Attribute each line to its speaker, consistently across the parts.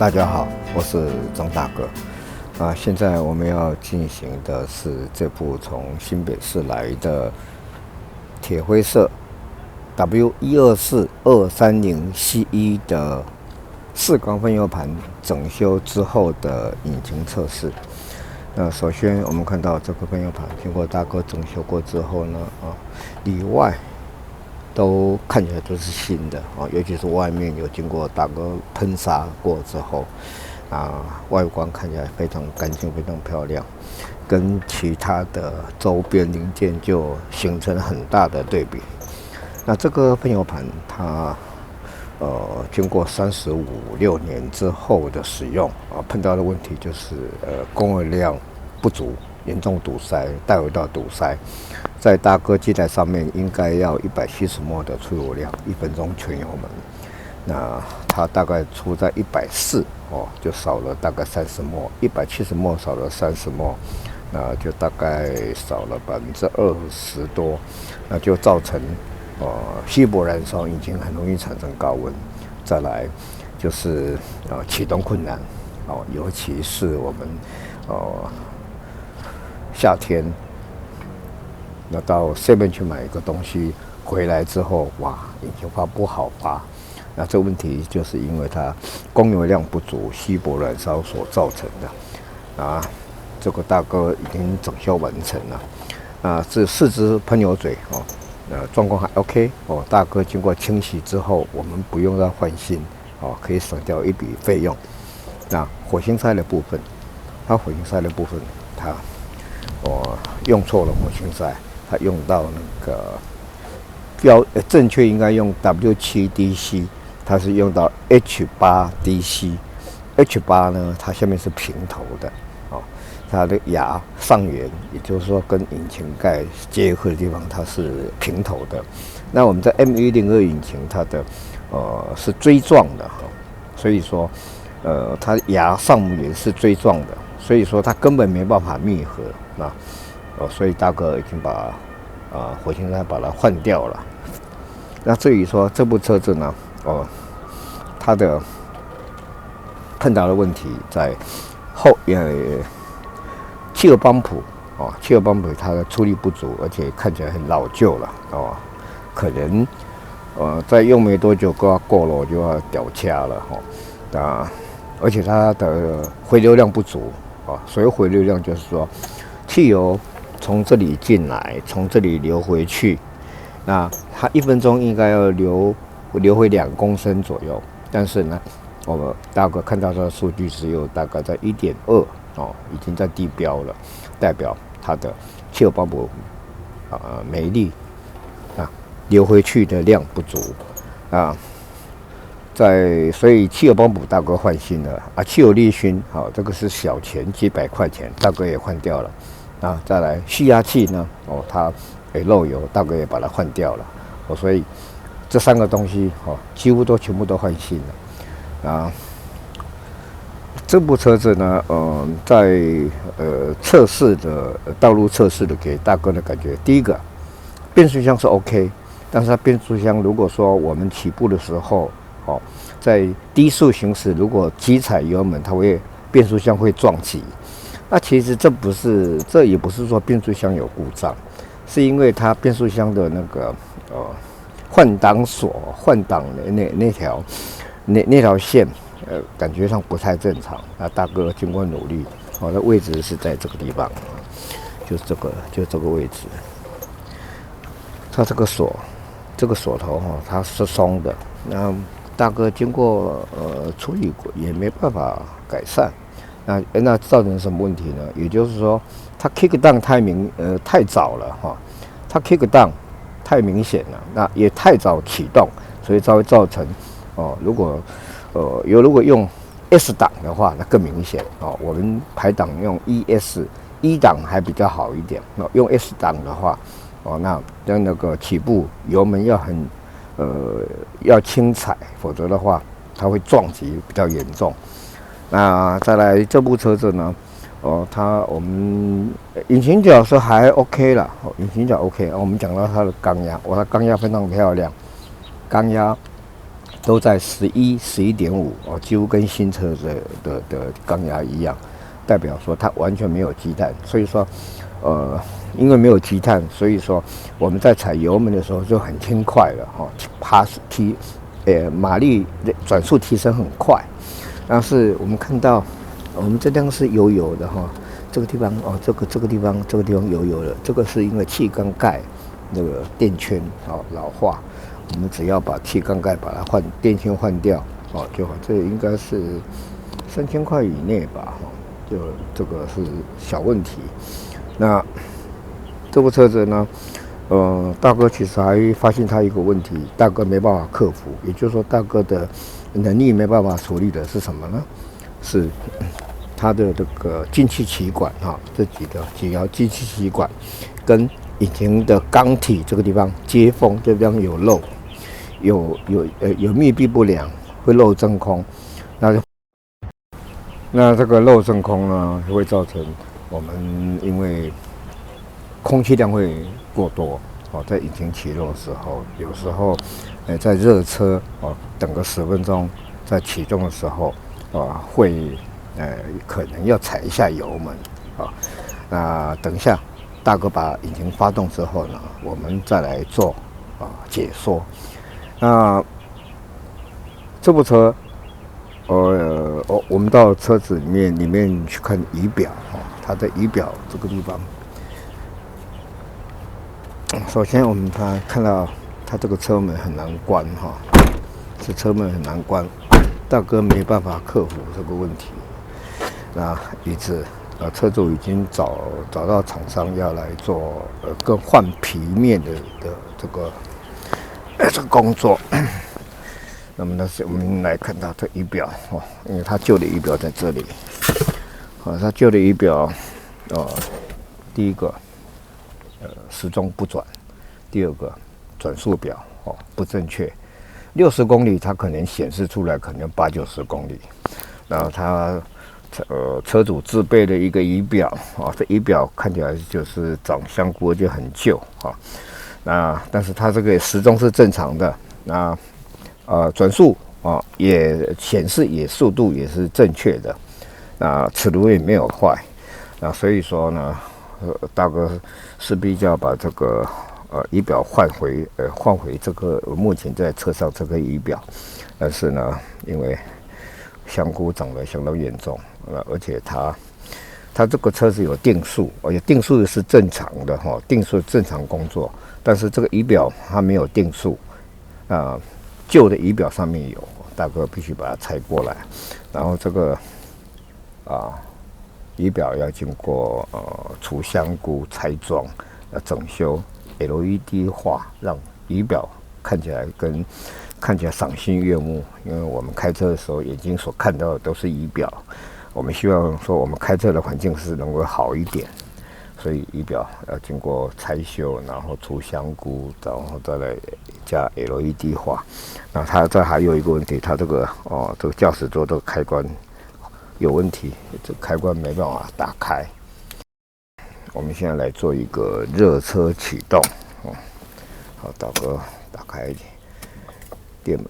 Speaker 1: 大家好，我是张大哥。现在我们要进行的是这部从新北市来的铁灰色 W124230C1 的4缸分油盘整修之后的引擎测试。那首先我们看到这个分油盘经过大哥整修过之后呢，里外都看起来都是新的尤其是外面有经过大哥喷砂过之后，外观看起来非常干净，非常漂亮，跟其他的周边零件就形成很大的对比。那这个分油盘它经过35、6年之后的使用碰到的问题就是供油量不足，严重堵塞，带回到堵塞。在大哥机台上面应该要170ml的出油量，1分钟全油门。那它大概出在140就少了大概30ml，170ml少了30ml，那就大概少了20%多，那就造成稀薄燃烧引擎很容易产生高温。再来就是启动困难尤其是我们夏天。那到 7 去买一个东西回来之后，引擎发不好发。那这个问题就是因为它供油量不足、稀薄燃烧所造成的。这个大哥已经整修完成了。这4只喷油嘴状况还 OK 大哥经过清洗之后，我们不用再换新可以省掉一笔费用。那火星塞的部分，它用错了火星塞。它用到那个正确应该用 W7DC， 它是用到 H8DC。H8 呢，它下面是平头的它的牙上缘，也就是说跟引擎盖结合的地方，它是平头的。那我们在 M102引擎，它的是锥状的哈，所以说它牙上缘是锥状的，所以说它根本没办法密合所以大哥已经把火星塞把它换掉了。那至于说这部车子呢，它的碰到的问题在汽油帮浦汽油帮浦它的出力不足，而且看起来很老旧了可能再用没多久过了就要掉卡了而且它的回流量不足所谓回流量就是说汽油从这里进来，从这里流回去，那它1分钟应该要流回2公升左右，但是呢，我们大概看到它的数据只有大概在1.2已经在低标了，代表它的汽油帮浦没力流回去的量不足所以汽油帮浦大哥换新了汽油滤芯这个是小钱几百块钱，大哥也换掉了再来蓄压器呢它也漏油，大哥也把它换掉了所以这3个东西几乎全部都换新了这部车子呢在测试的道路测试的给大哥的感觉，第一个变速箱是 OK， 但是它变速箱如果说我们起步的时候在低速行驶，如果急踩油门，变速箱会撞击。那其实这也不是说变速箱有故障，是因为它变速箱的那个换挡锁换挡的那条线感觉上不太正常。大哥经过努力它的位置是在这个地方就这个位置，它这个锁头它是松的，那大哥经过处理过也没办法改善。那造成什么问题呢？也就是说，它 kick down 太早了它 kick down 太明显了，那也太早启动，所以才会造成如果用 S 档的话，那更明显我们排档用 ES 档还比较好一点用 S 档的话那个起步油门要轻踩，否则的话它会撞击比较严重。那再来这部车子呢我们引擎角是还 OK 啦引擎角 OK 我们讲到它的缸压它缸压非常漂亮，缸压都在11、11.5几乎跟新车的缸压一样，代表说它完全没有积碳。所以说因为没有积碳，所以说我们在踩油门的时候就很轻快了马力转速提升很快。但是我们看到我们这辆是油的这个地方这个地方油了，这个是因为气缸盖那个垫圈老化，我们只要把气缸盖把它垫圈换掉就好，这应该是3000块以内吧就这个是小问题。那这部车子呢大哥其实还发现它一个问题，大哥没办法克服，也就是说大哥的能力没办法处理的是什么呢？是它的这个进气歧管这几条进气歧管跟引擎的缸体这个地方接缝，这地方有漏，有密闭不良，会漏真空。那这个漏真空呢，会造成我们因为空气量会过多在引擎起落的时候，有时候在热车等个10分钟，在启动的时候会可能要踩一下油门那等一下大哥把引擎发动之后呢，我们再来做解说。那这部车我们到车子里面去看仪表它的仪表这个地方。首先我们看到它这个车门很难关这车门很难关，大哥没办法克服这个问题，那因此车主已经找到厂商要来做更换皮面的这个工作。那么我们来看到这仪表因为它旧的仪表在这里它旧的仪表第一个时钟不转，第二个转速表不正确，60公里它可能显示出来可能80-90公里，然后它车主自备的一个仪表这仪表看起来就是长相估计很旧那但是它这个时钟是正常的，那转速也显示速度也是正确的，那齿轮也没有坏，那所以说呢，大哥势必就要把这个仪表换回这个目前在车上这个仪表，但是呢，因为香菇长得相当严重，而且它这个车子有定速，而且定速是正常的定速正常工作，但是这个仪表它没有定速，旧的仪表上面有，大哥必须把它拆过来，然后这个仪表要经过除香菇、拆装、整修、LED 化，让仪表看起来赏心悦目。因为我们开车的时候，眼睛所看到的都是仪表，我们希望说我们开车的环境是能够好一点，所以仪表要经过拆修，然后除香菇，然后再来加 LED 化。那它这还有一个问题，它这个驾驶座这个开关有问题，这开关没办法打开。我们现在来做一个热车启动好，大哥打开电门，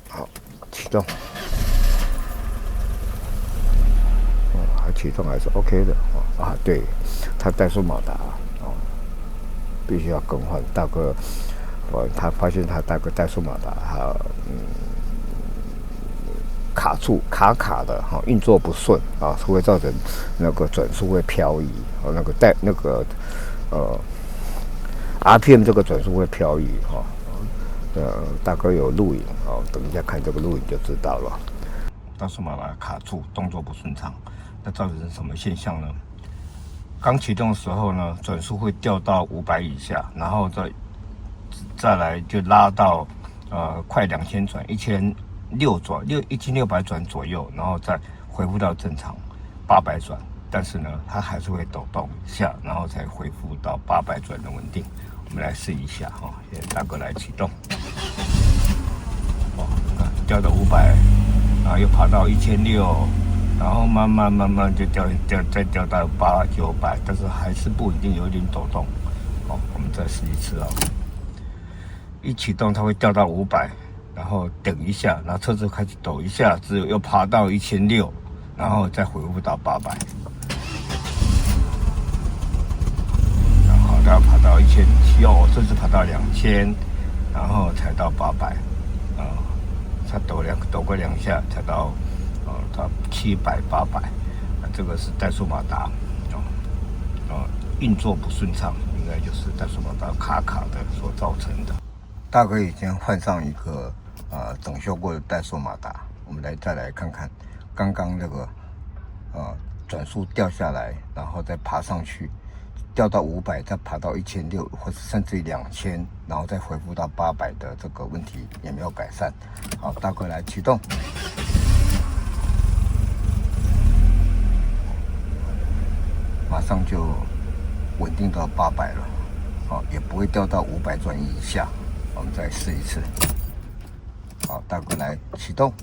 Speaker 1: 好，启动。还启动还是 OK 的对，它怠速马达必须要更换。大哥，他发现他大哥怠速马达卡的运作不顺会造成那个转速会漂移RPM 这个转速会漂移大哥有录影等一下看这个录影就知道了。怠速马达卡住，动作不顺畅，那造成什么现象呢？刚启动的时候呢，转速会掉到500以下，然后再来就拉到快2000转，1600转左右，然后再恢复到正常800转，但是呢，它还是会抖动一下，然后才恢复到800转的稳定。我们来试一下现在大哥来启动，掉到500，然后又爬到1600，然后慢慢就再掉到800、900，但是还是不稳定，有一点抖动。我们再试一次一启动它会掉到500。然后等一下，然后车子开始抖一下，只有又爬到1600，然后再恢复到800，然后它爬到1700，甚至爬到2000，然后才到800，它抖个2下才到到700、800，这个是怠速马达运作不顺畅，应该就是怠速马达卡的所造成的。大哥已经换上一个整修过的怠速马达，我们再来看看刚刚那个转速掉下来，然后再爬上去，掉到500，再爬到1600，或是甚至于2000，然后再恢复到800的这个问题也没有改善。好，大哥来启动，马上就稳定到800了，也不会掉到500转以下。我们再试一次。好，大哥来启动。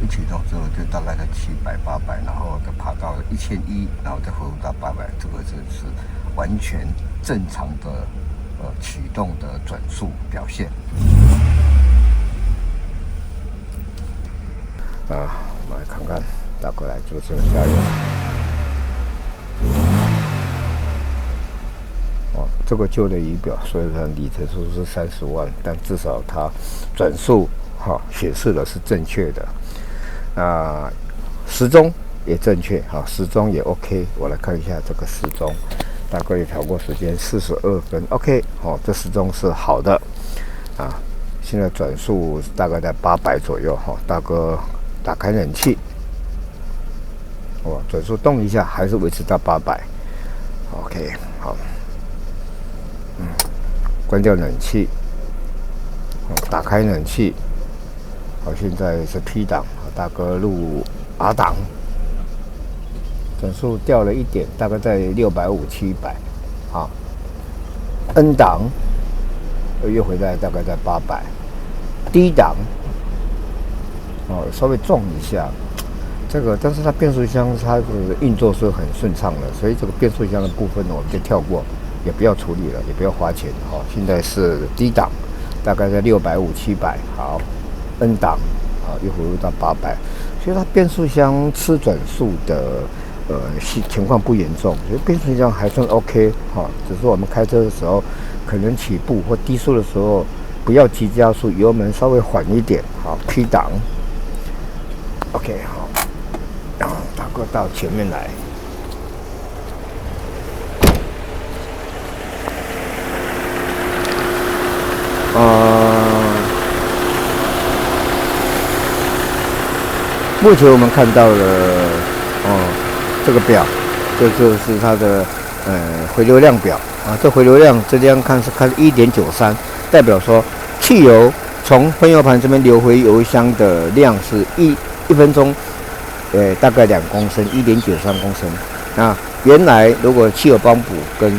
Speaker 1: 一启动之后就大概在700、800，然后再爬到1100，然后再恢复到800。这个是完全正常的启动的转速表现。我们来看看，大哥来做这个加油。这个旧的仪表虽然里程数是30万，但至少它转速显示的是正确的。时钟也正确，时钟也 OK。我来看一下这个时钟，大哥也调过时间42分 ，OK， 这时钟是好的现在转速大概在800左右大哥打开冷气，转速动一下，还是维持到800，OK， 好。关掉冷气，打开冷气。好，现在是 P 档，大哥入 R 档，转速掉了一点，大概在650、700，啊。N 档又回来，大概在800，D 档稍微撞一下，这个但是它变速箱它的运作是很顺畅的，所以这个变速箱的部分呢，我们就跳过，也不要处理了，也不要花钱。现在是 D 档，大概在650、700，好 ，N 档又回入到800，所以它变速箱吃转速的情况不严重，所以变速箱还算 OK 只是我们开车的时候，可能起步或低速的时候，不要急加速，油门稍微缓一点。好 ，P 档 ，OK 好，然后大哥到前面来。目前我们看到了这个表，这就是它的回流量表这回流量这样看是1.93，代表说汽油从分油盘这边流回油箱的量是一分钟大概2公升，1.93公升。那原来如果汽油帮补跟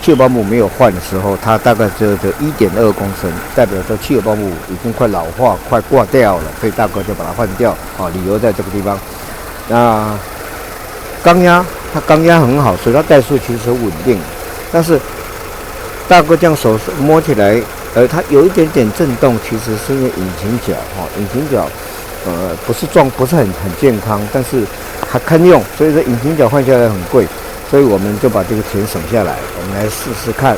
Speaker 1: 汽油帮补没有换的时候，它大概只有1.2公升，代表说汽油帮补已经快老化、快挂掉了，所以大哥就把它换掉理由在这个地方。那缸压，它缸压很好，所以它怠速其实很稳定。但是大哥这样手摸起来，它有一点点震动，其实是因为引擎角引擎角不是很健康，但是还堪用，所以说引擎角换下来很贵。所以我们就把这个钱省下来，我们来试试看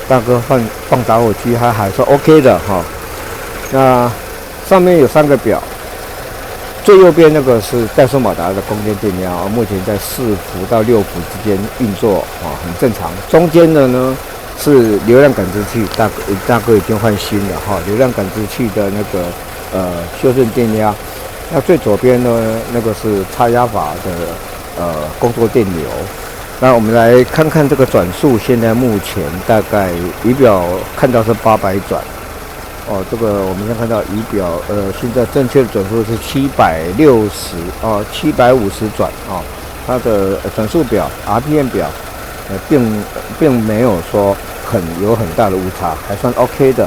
Speaker 1: 大哥放打火机还是 OK 的那上面有3个表，最右边那个是怠速马达的供电电压目前在4伏到6伏之间运作很正常。中间的呢是流量感知器，大哥已经换新了流量感知器的那个修正电压。那最左边呢那个是差压阀的工作电流。那我们来看看这个转速，现在目前大概仪表看到是800转这个我们现在看到仪表现在正确的转速是750转它的转速表 RPM 表并没有说有很大的误差，还算 OK 的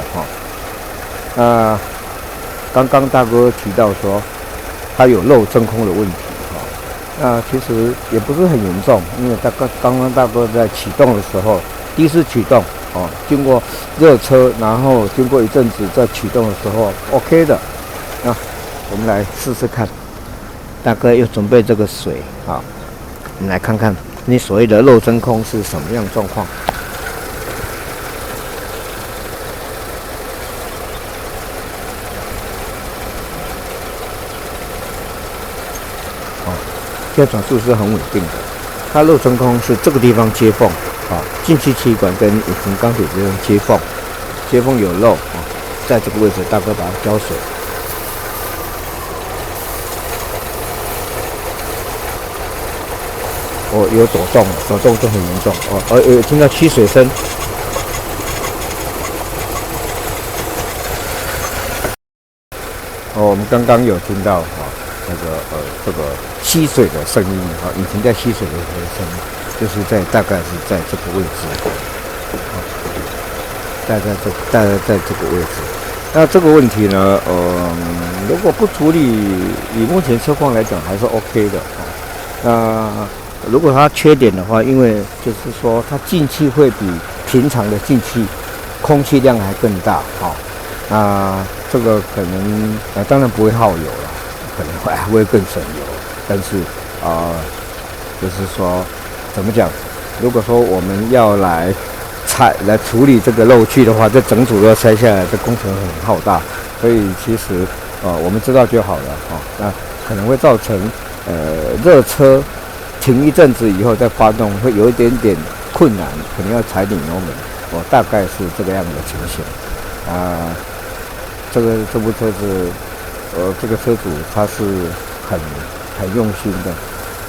Speaker 1: 刚刚大哥提到说它有漏真空的问题那其实也不是很严重，因为刚刚大哥在启动的时候，第一次启动经过热车，然后经过一阵子在启动的时候 OK 的。那我们来试试看，大哥又准备这个水你来看看你所谓的漏真空是什么样的状况。现在转速是很稳定的，它漏真空是这个地方接缝进气气管跟引擎缸体之间接缝有漏在这个位置大哥把它浇水。有抖动就很严重有听到吸水声。我们刚刚有听到这个吸水的声音引擎在吸水的声音，就是大概是在这个位置大概在这个位置。那这个问题呢如果不处理，以目前车况来讲还是 OK 的那如果它缺点的话，因为就是说它进气会比平常的进气空气量还更大这个可能当然不会耗油了，可能还会更省油，但是就是说怎么讲？如果说我们要来处理这个漏气的话，这整组要拆下来，这工程很浩大，所以其实我们知道就好了那可能会造成热车停一阵子以后再发动会有一点点困难，可能要踩点油门大概是这个样的情形这部车子这个车主他是很用心的，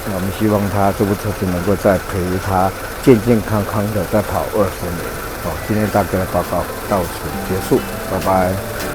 Speaker 1: 那我们希望他这部车子能够再陪他健健康康的再跑20年今天大哥的报告到此结束，拜拜。